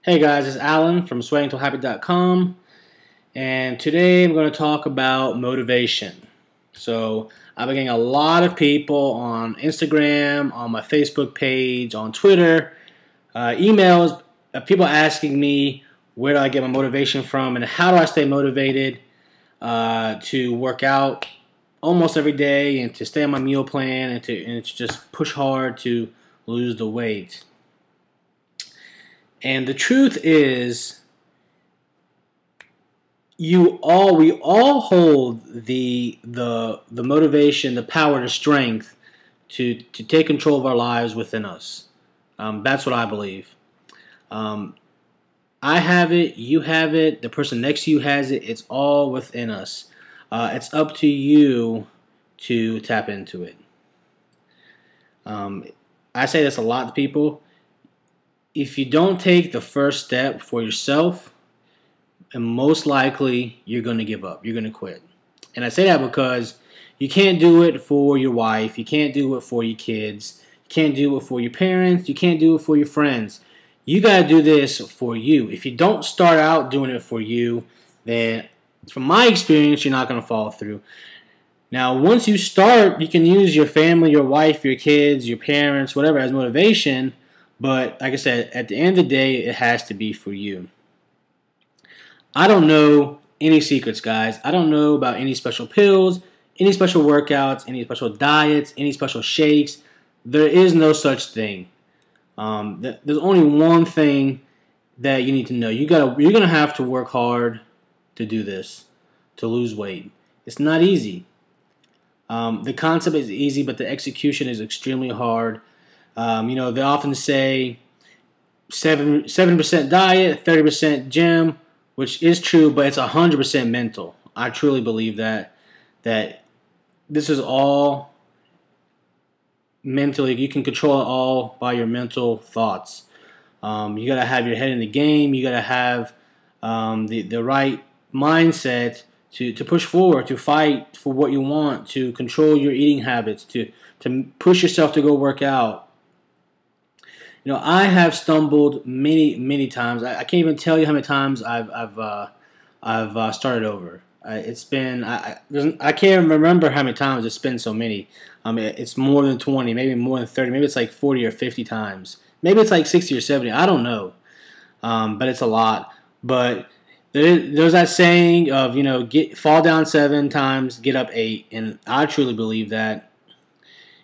Hey guys, it's Alan from sweatingtohabit.com, and today I'm going to talk about motivation. So I've been getting a lot of people on Instagram, on my Facebook page, on Twitter, emails, people asking me where do I get my motivation from and how do I stay motivated to work out almost every day and to stay on my meal plan and to just push hard to lose the weight. And the truth is, we all hold the motivation, the power, the strength to take control of our lives within us. That's what I believe. I have it, you have it, the person next to you has it. It's all within us. It's up to you to tap into it. I say this a lot to people. If you don't take the first step for yourself, and most likely you're going to give up. You're going to quit. And I say that because you can't do it for your wife. You can't do it for your kids. You can't do it for your parents. You can't do it for your friends. You got to do this for you. If you don't start out doing it for you, then from my experience, you're not going to follow through. Now, once you start, you can use your family, your wife, your kids, your parents, whatever as motivation. But like I said, at the end of the day, it has to be for you. I don't know any secrets, guys. I don't know about any special pills, any special workouts, any special diets, any special shakes. There is no such thing. There's only one thing that you need to know. You're gonna have to work hard to do this, to lose weight. It's not easy. The concept is easy, but the execution is extremely hard. They often say 7% diet, 30% gym, which is true, but it's 100% mental. I truly believe that this is all mentally. You can control it all by your mental thoughts. You got to have your head in the game. You got to have the right mindset to push forward, to fight for what you want, to control your eating habits, to push yourself to go work out. I have stumbled many times. I can't even tell you how many times I've started over. It's been I can't remember how many times. It's been so many. It's more than 20, maybe more than 30, maybe it's like 40 or 50 times. Maybe it's like 60 or 70. I don't know, but it's a lot. But there's that saying of fall down 7 times, get up 8, and I truly believe that.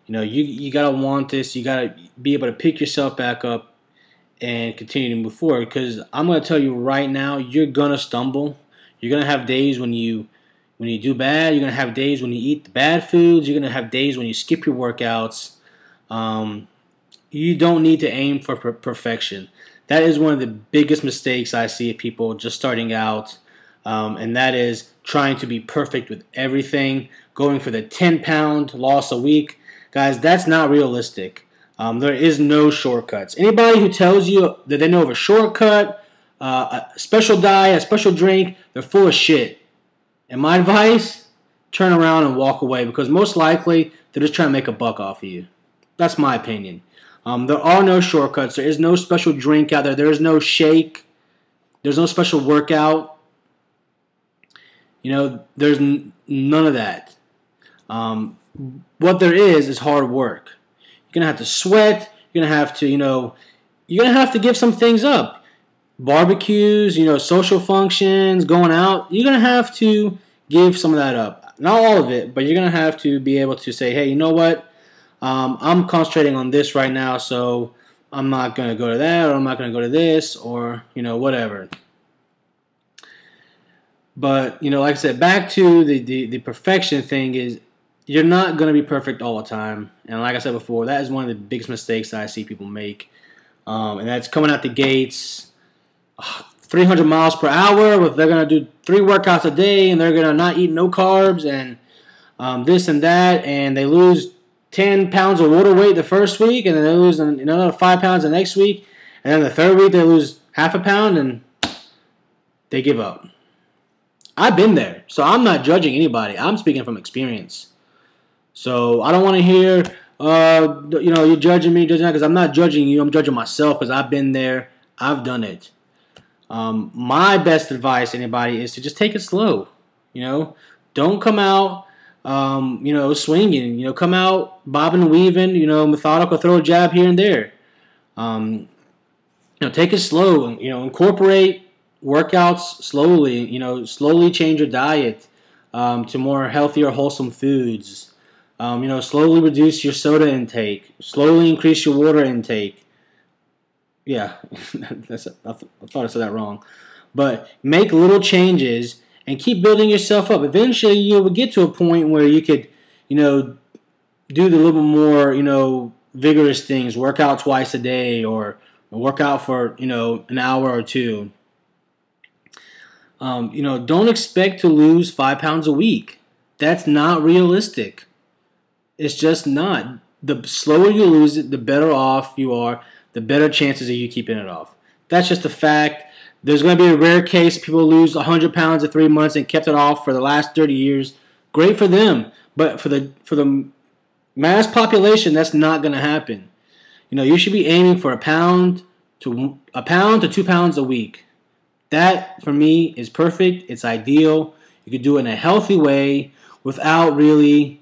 You gotta want this. You gotta be able to pick yourself back up and continue to move forward. Because I'm gonna tell you right now, you're gonna stumble. You're gonna have days when you do bad. You're gonna have days when you eat the bad foods. You're gonna have days when you skip your workouts. You don't need to aim for perfection. That is one of the biggest mistakes I see of people just starting out, and that is trying to be perfect with everything, going for the 10-pound loss a week. Guys, that's not realistic. There is no shortcuts. Anybody who tells you that they know of a shortcut, a special diet, a special drink, they're full of shit. And my advice, turn around and walk away, because most likely they're just trying to make a buck off of you. That's my opinion. There are no shortcuts. There is no special drink out there. There is no shake. There's no special workout. There's none of that. What there is hard work. You're gonna have to sweat. You're gonna have to, you're gonna have to give some things up. Barbecues, social functions, going out. You're gonna have to give some of that up. Not all of it, but you're gonna have to be able to say, hey, you know what? I'm concentrating on this right now, so I'm not gonna go to that, or I'm not gonna go to this, or whatever. But like I said, back to the perfection thing is. You're not going to be perfect all the time. And like I said before, that is one of the biggest mistakes that I see people make. And that's coming out the gates 300 miles per hour. They're going to do 3 workouts a day, and they're going to not eat no carbs and this and that. And they lose 10 pounds of water weight the first week, and then they lose another 5 pounds the next week. And then the third week, they lose half a pound, and they give up. I've been there, so I'm not judging anybody. I'm speaking from experience. So I don't want to hear, you're judging me, because I'm not judging you. I'm judging myself, because I've been there. I've done it. My best advice to anybody is to just take it slow. You know, don't come out, swinging. You know, come out bobbing and weaving. You know, methodical, throw a jab here and there. Um, take it slow. Incorporate workouts slowly. Slowly change your diet to more healthier, wholesome foods. Slowly reduce your soda intake. Slowly increase your water intake. Yeah, I thought I said that wrong. But make little changes and keep building yourself up. Eventually, you will get to a point where you could, do the little more, vigorous things. Work out twice a day or work out for, an hour or two. Don't expect to lose 5 pounds a week. That's not realistic. It's just not. The slower you lose it, the better off you are, the better chances of you keeping it off. That's just a fact. There's going to be a rare case people lose 100 pounds in 3 months and kept it off for the last 30 years. Great for them. But for the mass population, that's not going to happen. You should be aiming for a pound to 2 pounds a week. That, for me, is perfect. It's ideal. You could do it in a healthy way without really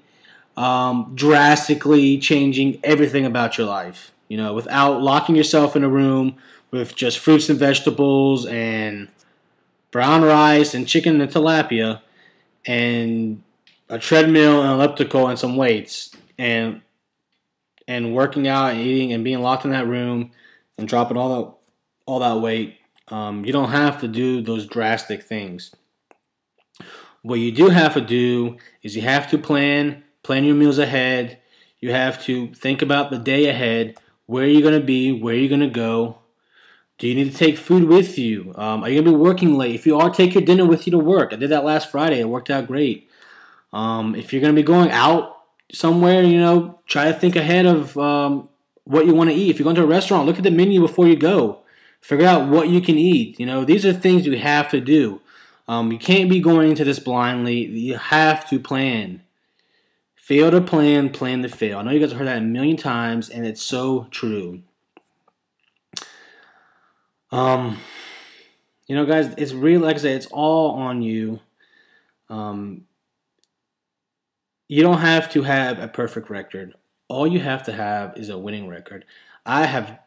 drastically changing everything about your life. Without locking yourself in a room with just fruits and vegetables and brown rice and chicken and tilapia and a treadmill and elliptical and some weights and working out and eating and being locked in that room and dropping all that weight. You don't have to do those drastic things. What you do have to do is you have to plan your meals ahead. You have to think about the day ahead. Where are you going to be? Where are you going to go? Do you need to take food with you? Are you going to be working late? If you are, take your dinner with you to work. I did that last Friday. It worked out great. If you're going to be going out somewhere, try to think ahead of what you want to eat. If you're going to a restaurant, look at the menu before you go. Figure out what you can eat. These are things you have to do. You can't be going into this blindly. You have to plan. Fail to plan, plan to fail. I know you guys have heard that a million times, and it's so true. Guys, it's really, like I said, it's all on you. You don't have to have a perfect record. All you have to have is a winning record. I have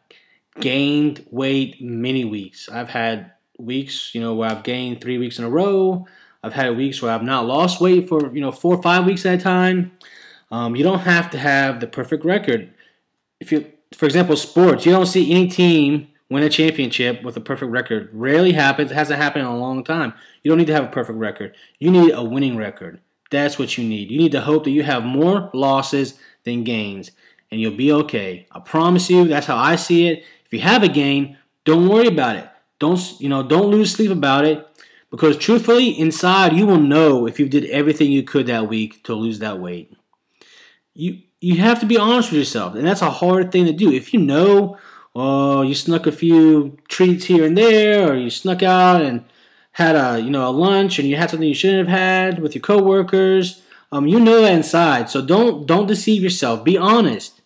gained weight many weeks. I've had weeks, where I've gained 3 weeks in a row. I've had weeks where I've not lost weight for, 4 or 5 weeks at a time. You don't have to have the perfect record. For example, sports, you don't see any team win a championship with a perfect record. Rarely happens. It hasn't happened in a long time. You don't need to have a perfect record. You need a winning record. That's what you need. You need to hope that you have more losses than gains, and you'll be okay. I promise you, that's how I see it. If you have a gain, don't worry about it. Don't lose sleep about it, because truthfully, inside, you will know if you did everything you could that week to lose that weight. You have to be honest with yourself, and that's a hard thing to do. If you know, you snuck a few treats here and there, or you snuck out and had a lunch, and you had something you shouldn't have had with your coworkers, you know that inside. So don't deceive yourself. Be honest.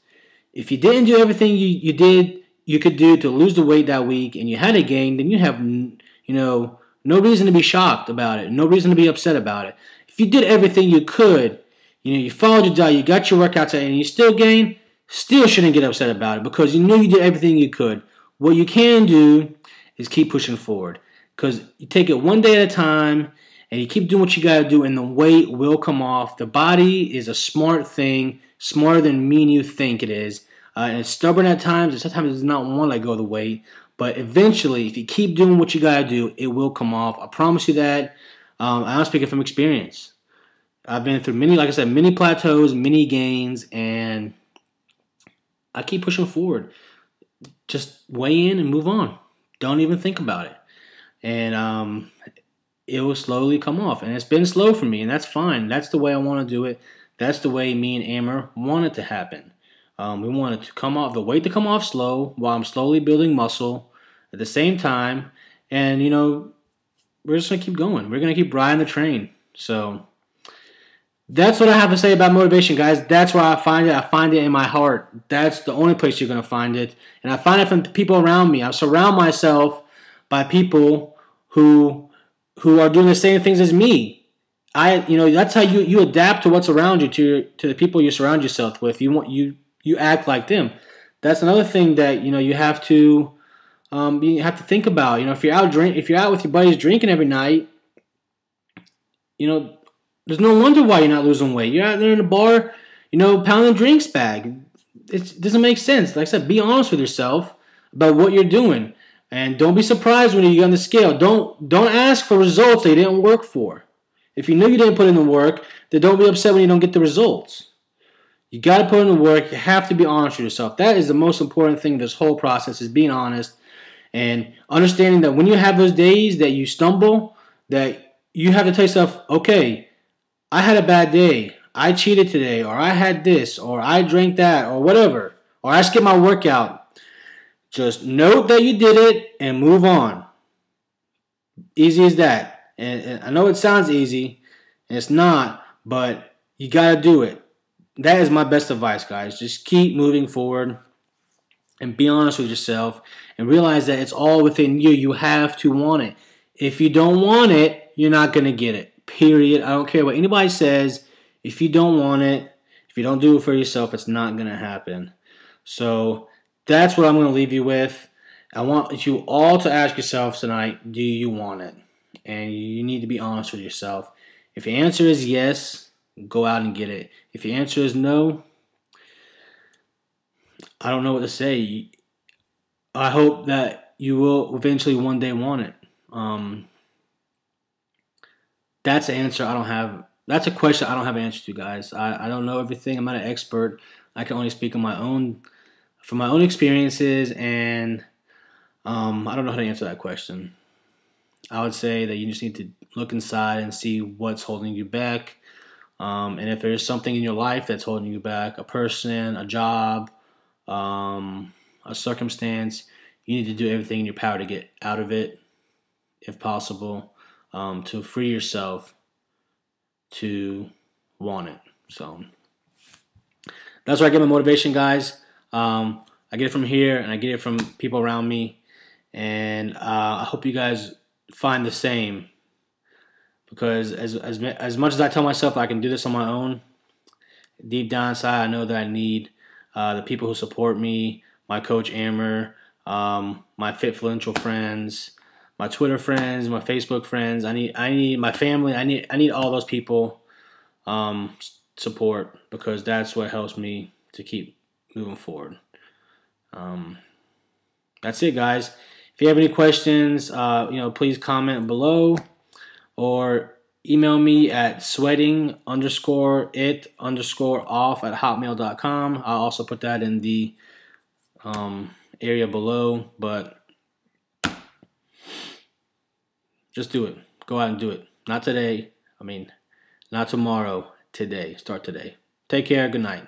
If you didn't do everything you could do to lose the weight that week, and you had a gain, then you have no reason to be shocked about it. No reason to be upset about it. If you did everything you could, you followed your diet, you got your workouts in, and you still gain, still shouldn't get upset about it, because you knew you did everything you could. What you can do is keep pushing forward, because you take it one day at a time, and you keep doing what you got to do, and the weight will come off. The body is a smart thing, smarter than me and you think it is. And it's stubborn at times, and sometimes it does not want to let go of the weight. But eventually, if you keep doing what you got to do, it will come off. I promise you that. I'm speaking from experience. I've been through many plateaus, many gains, and I keep pushing forward. Just weigh in and move on. Don't even think about it. And it will slowly come off. And it's been slow for me, and that's fine. That's the way I want to do it. That's the way me and Amber want it to happen. We want it to come off, the weight to come off slow while I'm slowly building muscle at the same time. And, we're just going to keep going. We're going to keep riding the train. So that's what I have to say about motivation, guys. That's where I find it. I find it in my heart. That's the only place you're going to find it. And I find it from the people around me. I surround myself by people who are doing the same things as me. That's how you adapt to what's around you, to the people you surround yourself with. You act like them. That's another thing that you have to think about. If you're out with your buddies drinking every night, there's no wonder why you're not losing weight. You're out there in the bar, pounding drinks bag. It doesn't make sense. Like I said, be honest with yourself about what you're doing, and don't be surprised when you get on the scale. Don't ask for results that you didn't work for. If you know you didn't put in the work, then don't be upset when you don't get the results. You got to put in the work. You have to be honest with yourself. That is the most important thing in this whole process, is being honest and understanding that when you have those days that you stumble, that you have to tell yourself, okay, I had a bad day. I cheated today, or I had this, or I drank that, or whatever, or I skipped my workout. Just note that you did it and move on. Easy as that. And I know it sounds easy, and it's not, but you got to do it. That is my best advice, guys. Just keep moving forward and be honest with yourself and realize that it's all within you. You have to want it. If you don't want it, you're not going to get it. Period. I don't care what anybody says. If you don't want it, if you don't do it for yourself, it's not going to happen. So that's what I'm going to leave you with. I want you all to ask yourselves tonight, do you want it? And you need to be honest with yourself. If your answer is yes, go out and get it. If your answer is no, I don't know what to say. I hope that you will eventually one day want it. That's an answer I don't have. That's a question I don't have an answer to, guys. I don't know everything. I'm not an expert. I can only speak from my own experiences, and I don't know how to answer that question. I would say that you just need to look inside and see what's holding you back. And if there's something in your life that's holding you back, a person, a job, a circumstance, you need to do everything in your power to get out of it, if possible, to free yourself to want it. So that's where I get my motivation, guys. I get it from here, and I get it from people around me, and I hope you guys find the same. Because as much as I tell myself I can do this on my own, deep down inside I know that I need the people who support me, my coach Amber, my Fitfluential friends, my Twitter friends, my Facebook friends. I need my family. I need all those people support, because that's what helps me to keep moving forward. That's it, guys. If you have any questions, please comment below, or email me at sweating_it_off@hotmail.com. I'll also put that in the area below, but just do it. Go out and do it. Not today. Not tomorrow. Today. Start today. Take care. Good night.